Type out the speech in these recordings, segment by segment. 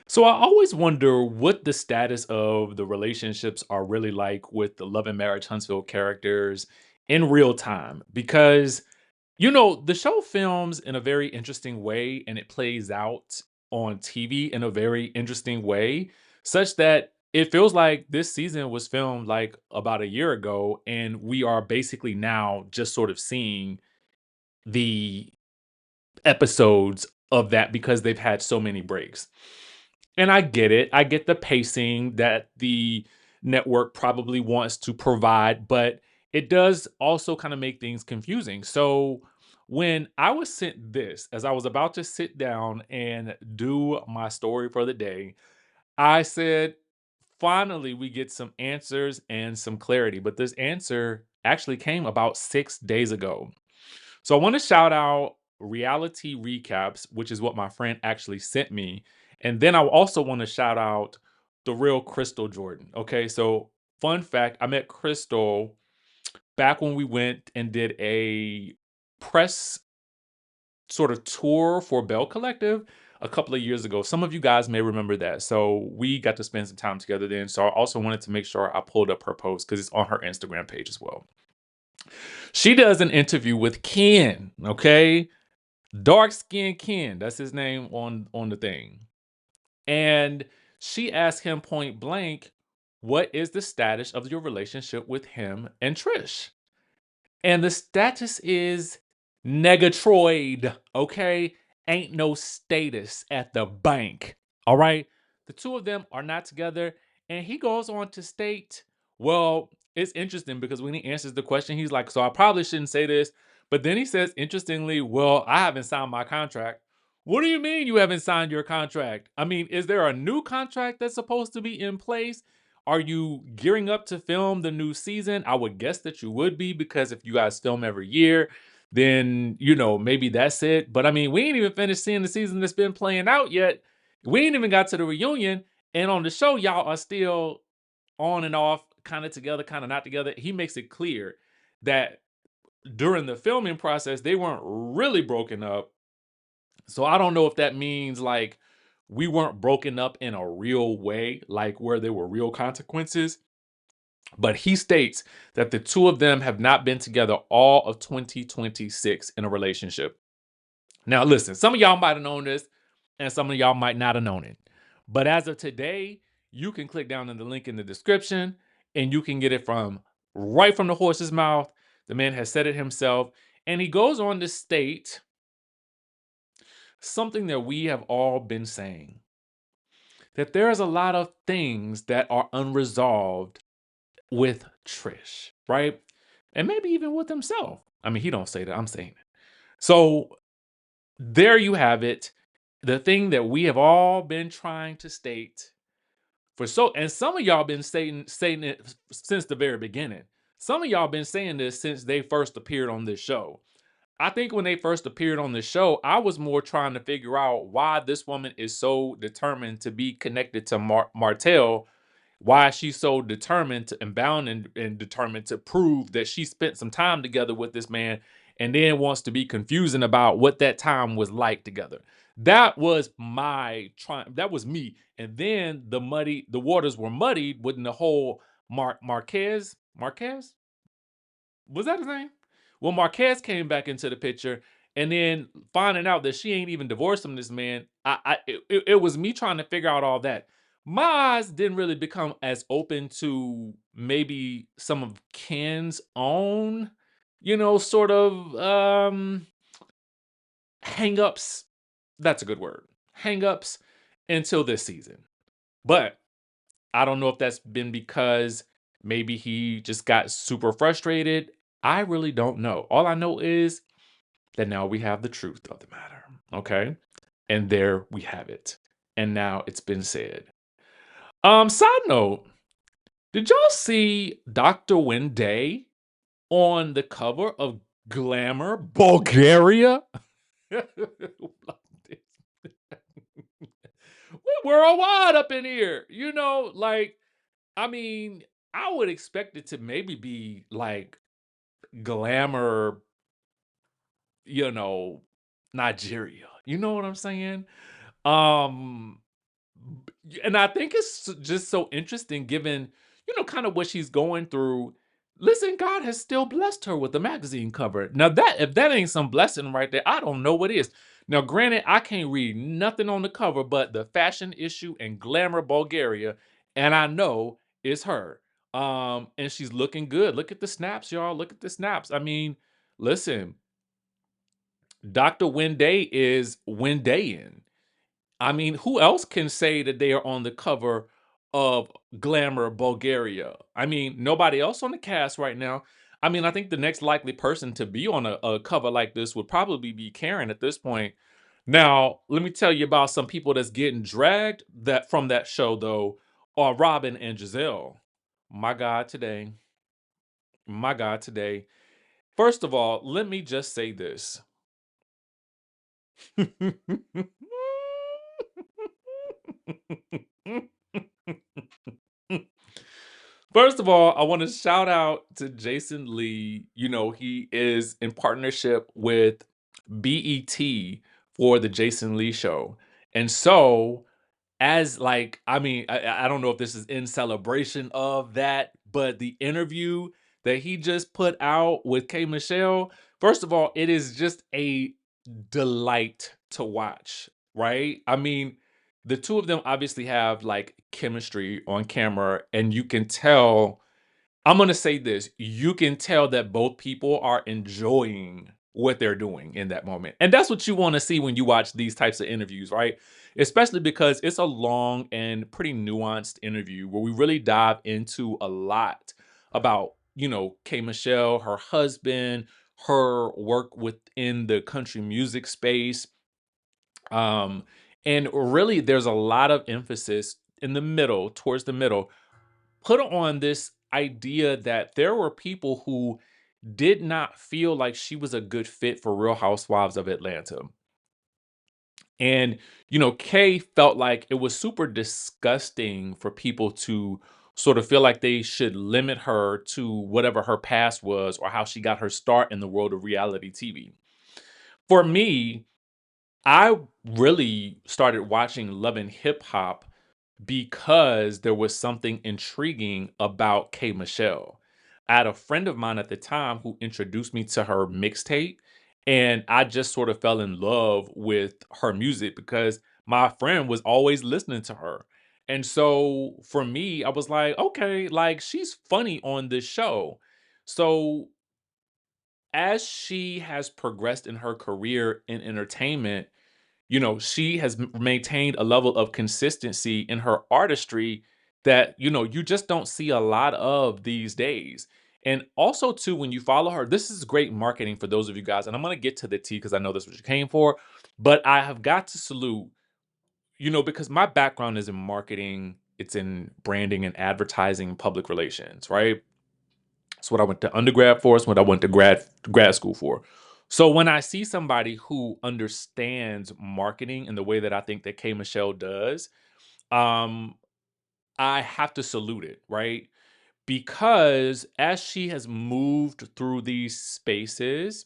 So I always wonder what the status of the relationships are really like with the Love and Marriage Huntsville characters in real time because the show films in a very interesting way and it plays out on TV in a very interesting way, such that it feels like this season was filmed like about a year ago, and we are basically now just sort of seeing the episodes of that because they've had so many breaks. And I get it. I get the pacing that the network probably wants to provide, but it does also kind of make things confusing. So when I was sent this, as I was about to sit down and do my story for the day, I said, finally, we get some answers and some clarity. But this answer actually came about 6 days ago. So I want to shout out Reality Recaps, which is what my friend actually sent me. And then I also want to shout out the real Crystal Jordan. Okay, so fun fact, I met Crystal back when we went and did a press sort of tour for Bell Collective a couple of years ago. Some of you guys may remember that. So we got to spend some time together then. So I also wanted to make sure I pulled up her post because it's on her Instagram page as well. She does an interview with Ken, okay? Dark skinned Ken, that's his name on the thing. And she asked him point blank, "What is the status of your relationship with him and Trish?" And the status is Negatroid, okay? Ain't no status at the bank, all right? The two of them are not together. And he goes on to state, well, it's interesting because when he answers the question, he's like, so I probably shouldn't say this. But then he says, interestingly, well, I haven't signed my contract. What do you mean you haven't signed your contract? I mean, is there a new contract that's supposed to be in place? Are you gearing up to film the new season? I would guess that you would be because if you guys film every year, then maybe that's it. But I mean, we ain't even finished seeing the season that's been playing out yet. We ain't even got to the reunion, and on the show, y'all are still on and off, kind of together, kind of not together. He makes it clear that during the filming process, they weren't really broken up. So I don't know if that means like we weren't broken up in a real way, like where there were real consequences. But he states that the two of them have not been together all of 2026 in a relationship. Now, listen, some of y'all might have known this, and some of y'all might not have known it. But as of today, you can click down in the link in the description and you can get it from right from the horse's mouth. The man has said it himself. And he goes on to state something that we have all been saying, that there's a lot of things that are unresolved with Trish, right? And maybe even with himself. I mean, he don't say that, I'm saying it. So there you have it. The thing that we have all been trying to state and some of y'all been saying it since the very beginning. Some of y'all been saying this since they first appeared on this show. I think when they first appeared on the show, I was more trying to figure out why this woman is so determined to be connected to Martell, why she's so determined and bound and determined to prove that she spent some time together with this man, and then wants to be confusing about what that time was like together. That was my trying. That was me. And then the waters were muddied when the whole Marquez, was that his name? Well, Marquez came back into the picture, and then finding out that she ain't even divorced from this man, it was me trying to figure out all that. My eyes didn't really become as open to maybe some of Ken's own, sort of hangups. That's a good word. Hangups until this season. But I don't know if that's been because maybe he just got super frustrated. I really don't know. All I know is that now we have the truth of the matter. Okay. And there we have it. And now it's been said. Side note, did y'all see Dr. Wende on the cover of Glamour Bulgaria? We worldwide up in here. I mean, I would expect it to maybe be like Glamour, you know, Nigeria. You know what I'm saying? Um, And I think it's just so interesting given, kind of what she's going through. Listen, God has still blessed her with the magazine cover. Now that if that ain't some blessing right there, I don't know what is. Now, granted, I can't read nothing on the cover but the fashion issue and glamour Bulgaria, and I know it's her. And she's looking good. Look at the snaps, y'all. Look at the snaps. I mean, listen, Dr. Wende is Wendeing. I mean, who else can say that they are on the cover of Glamour Bulgaria? I mean, nobody else on the cast right now. I mean, I think the next likely person to be on a cover like this would probably be Karen at this point. Now, let me tell you about some people that's getting dragged that from that show though, are Robyn and Giselle. My God, today. My God, today. First of all, let me just say this. First of all, I want to shout out to Jason Lee. He is in partnership with BET for the Jason Lee show. And so, as like, I mean, I don't know if this is in celebration of that, but the interview that he just put out with K Michelle, first of all, it is just a delight to watch, right? I mean, the two of them obviously have like chemistry on camera, and you can tell. I'm gonna say this, you can tell that both people are enjoying what they're doing in that moment. And that's what you want to see when you watch these types of interviews, right? Especially because it's a long and pretty nuanced interview where we really dive into a lot about, K Michelle, her husband, her work within the country music space. Um, and really there's a lot of emphasis in the middle, towards the middle, put on this idea that there were people who did not feel like she was a good fit for Real Housewives of Atlanta. And, Kay felt like it was super disgusting for people to sort of feel like they should limit her to whatever her past was or how she got her start in the world of reality TV. For me, I really started watching Love and Hip Hop because there was something intriguing about K Michelle. I had a friend of mine at the time who introduced me to her mixtape, and I just sort of fell in love with her music because my friend was always listening to her. And so for me, I was like, okay, like she's funny on this show. So as she has progressed in her career in entertainment, she has maintained a level of consistency in her artistry that, you just don't see a lot of these days. And also, too, when you follow her, this is great marketing for those of you guys. And I'm going to get to the tea because I know that's what you came for. But I have got to salute, because my background is in marketing, it's in branding and advertising, public relations, right? It's what I went to undergrad for. It's what I went to grad school for. So when I see somebody who understands marketing in the way that I think that K Michelle does, um, I have to salute it, right? Because as she has moved through these spaces,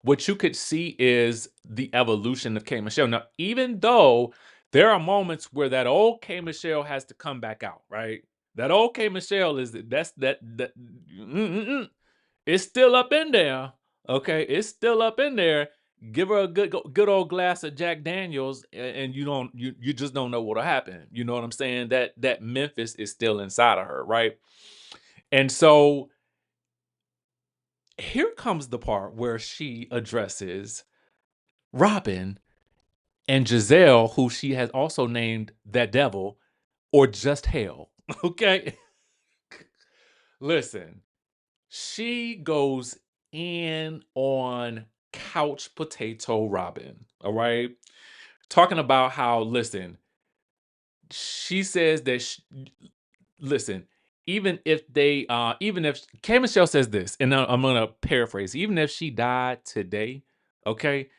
what you could see is the evolution of K Michelle. Now, even though there are moments where that old K Michelle has to come back out, right? That old K Michelle is that it's still up in there. Okay, it's still up in there. Give her a good old glass of Jack Daniels, and you just don't know what'll happen. You know what I'm saying? That Memphis is still inside of her, right? And so here comes the part where she addresses Robyn and Giselle, who she has also named that devil or just hell. Okay, listen, she goes in on couch potato Robyn. All right, talking about how, listen, she says that listen, even if K Michelle says this, and I'm gonna paraphrase, even if she died today, okay,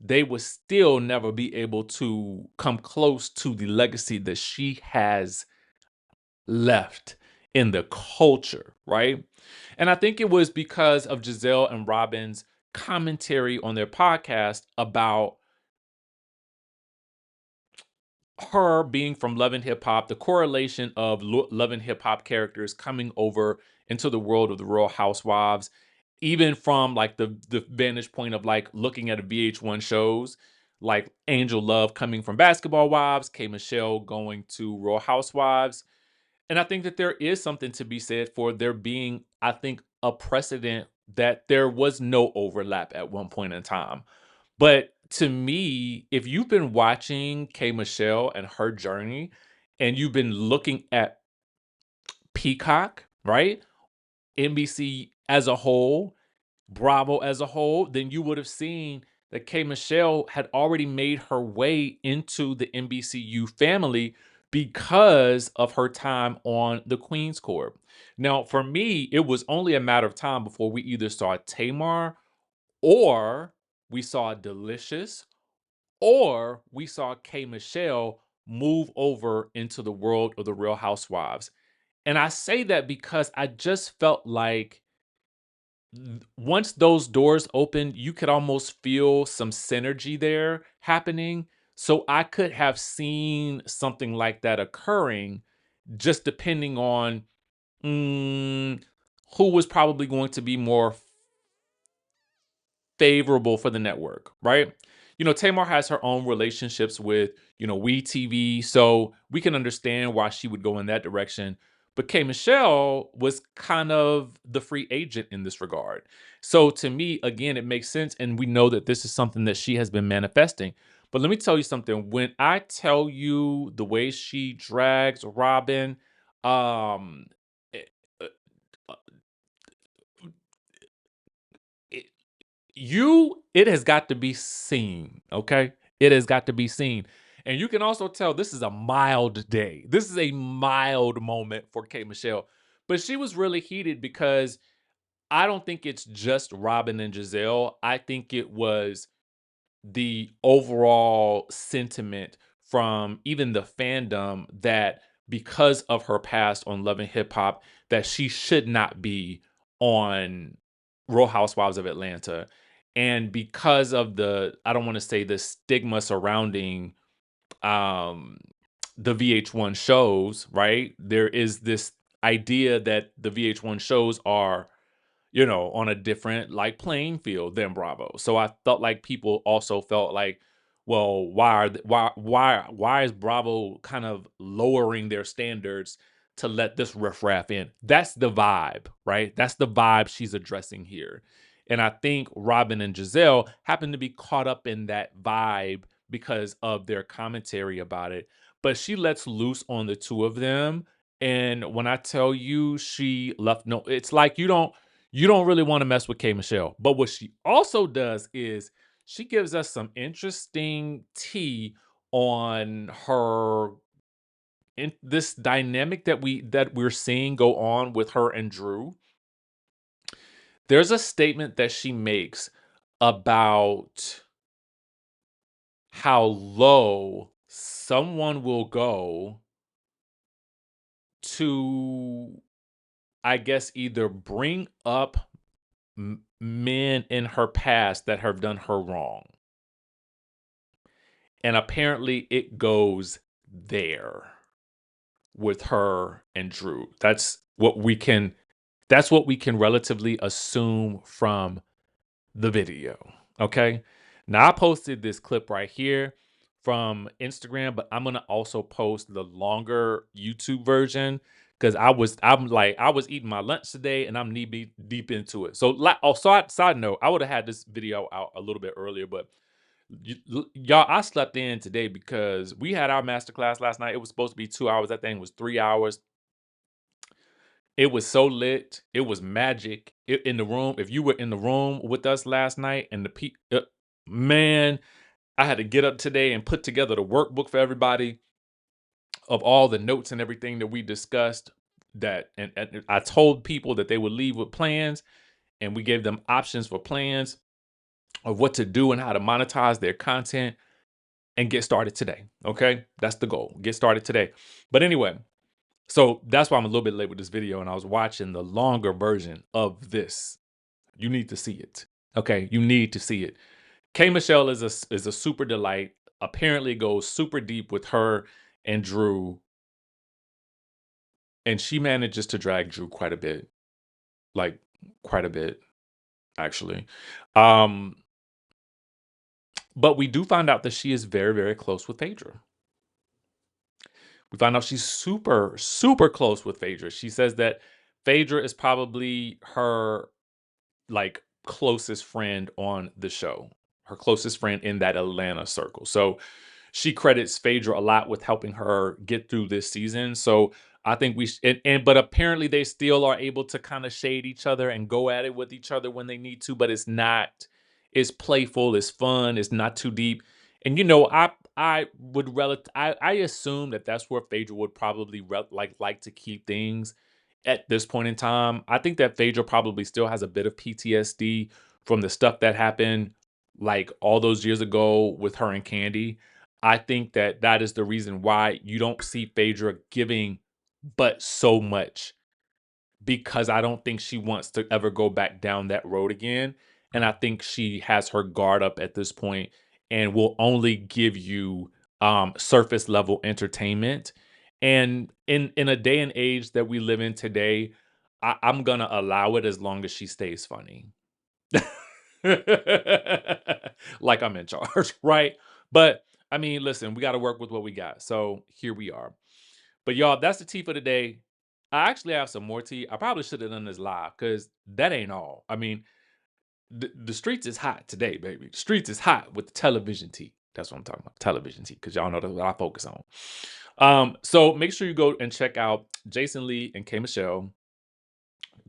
they would still never be able to come close to the legacy that she has left in the culture, right? And I think it was because of Giselle and Robyn's commentary on their podcast about her being from Love and Hip Hop, the correlation of Love and Hip Hop characters coming over into the world of the Real Housewives, even from like the vantage point of like looking at a VH1 shows, like Angel Love coming from Basketball Wives, K Michelle going to Real Housewives. And I think that there is something to be said for there being, I think, a precedent that there was no overlap at one point in time. But to me, if you've been watching K Michelle and her journey, and you've been looking at Peacock, right? NBC as a whole, Bravo as a whole, then you would have seen that K Michelle had already made her way into the NBCU family because of her time on the Queen's Court. Now, for me, it was only a matter of time before we either saw Tamar or we saw Delicious or we saw K Michelle move over into the world of the Real Housewives. And I say that because I just felt like once those doors opened, you could almost feel some synergy there happening. So I could have seen something like that occurring, just depending on who was probably going to be more favorable for the network, right? You know, Tamar has her own relationships with, WeTV, so we can understand why she would go in that direction. But K Michelle was kind of the free agent in this regard. So to me, again, it makes sense. And we know that this is something that she has been manifesting. But let me tell you something. When I tell you the way she drags Robin, um, it, uh, it, it has got to be seen, okay? It has got to be seen. And you can also tell this is a mild day. This is a mild moment for K Michelle. But she was really heated because I don't think it's just Robin and Giselle. I think it was the overall sentiment from even the fandom that because of her past on Love and Hip Hop, that she should not be on Real Housewives of Atlanta. And because of I don't want to say the stigma surrounding um the VH1 shows, right? There is this idea that the VH1 shows are on a different like playing field than Bravo. So I felt like people also felt like, well, why is Bravo kind of lowering their standards to let this riffraff in? That's the vibe, right? That's the vibe she's addressing here. And I think Robin and Giselle happen to be caught up in that vibe because of their commentary about it. But she lets loose on the two of them. And when I tell you she left, no, it's like you don't really want to mess with K Michelle. But what she also does is she gives us some interesting tea on her in this dynamic that we're seeing go on with her and Drew. There's a statement that she makes about how low someone will go to, I guess, either bring up men in her past that have done her wrong. And apparently it goes there with her and Drew. That's what we can relatively assume from the video. Okay. Now I posted this clip right here from Instagram, but I'm gonna also post the longer YouTube version because I was eating my lunch today and I'm knee deep into it. So side note, I would have had this video out a little bit earlier, but y'all, I slept in today because we had our masterclass last night. It was supposed to be 2 hours. That thing was 3 hours. It was so lit. It was magic in the room. If you were in the room with us last night and man, I had to get up today and put together the workbook for everybody of all the notes and everything that we discussed. And I told people that they would leave with plans, and we gave them options for plans of what to do and how to monetize their content and get started today. Okay, that's the goal. Get started today. But anyway, so that's why I'm a little bit late with this video, and I was watching the longer version of this. You need to see it. Okay, you need to see it. K Michelle is a super delight. apparently goes super deep with her and Drew, and she manages to drag Drew quite a bit, like quite a bit, actually. Um, but we do find out that she is very, very close with Phaedra. We find out she's super, super close with Phaedra. She says that Phaedra is probably her like closest friend on the show, her closest friend in that Atlanta circle. So she credits Phaedra a lot with helping her get through this season. So I think but apparently they still are able to kind of shade each other and go at it with each other when they need to, but it's playful, it's fun, it's not too deep. And I assume that that's where Phaedra would probably like to keep things at this point in time. I think that Phaedra probably still has a bit of PTSD from the stuff that happened like all those years ago with her and Candy. I think that that is the reason why you don't see Phaedra giving but so much, because I don't think she wants to ever go back down that road again. And I think she has her guard up at this point and will only give you surface level entertainment. And in a day and age that we live in today, I'm gonna allow it as long as she stays funny. Like I'm in charge, right? But I mean, listen, we got to work with what we got. So here we are. But y'all, that's the tea for today. I actually have some more tea. I probably should have done this live because that ain't all. I mean, the streets is hot today, baby. The streets is hot with the television tea. That's what I'm talking about. Television tea, because y'all know that's what I focus on. So make sure you go and check out Jason Lee and K Michelle.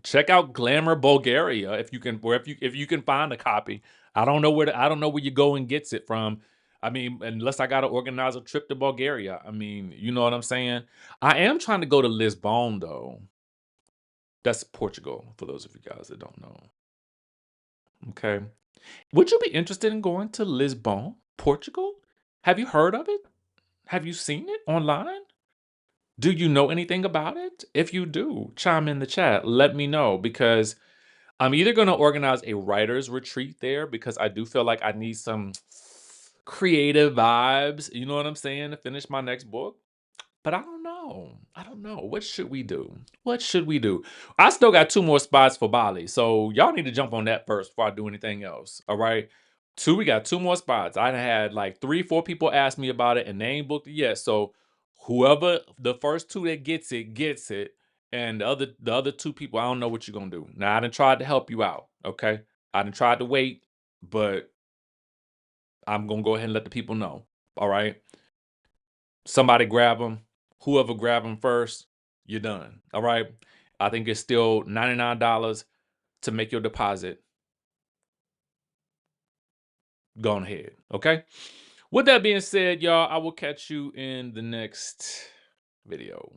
Check out Glamour Bulgaria if you can, or if you can find a copy. I don't know where you go and gets it from. I mean, unless I got to organize a trip to Bulgaria. I mean, you know what I'm saying? I am trying to go to Lisbon though. That's Portugal, for those of you guys that don't know. Okay. Would you be interested in going to Lisbon, Portugal? Have you heard of it? Have you seen it online? Do you know anything about it? If you do, chime in the chat. Let me know, because I'm either going to organize a writer's retreat there, because I do feel like I need some creative vibes, you know what I'm saying, to finish my next book. But I don't know. I don't know. What should we do? What should we do? I still got 2 more spots for Bali. So y'all need to jump on that first before I do anything else. All right. We got 2 more spots. I done had like 3, 4 people ask me about it and they ain't booked it yet. So whoever the first 2 that gets it, gets it. And the other 2 people, I don't know what you're gonna do. Now I done tried to help you out. Okay. I done tried to wait, but I'm gonna go ahead and let the people know. All right. Somebody grab them. Whoever grab them first, you're done. All right. I think it's still $99 to make your deposit. Go on ahead. Okay. With that being said, y'all, I will catch you in the next video.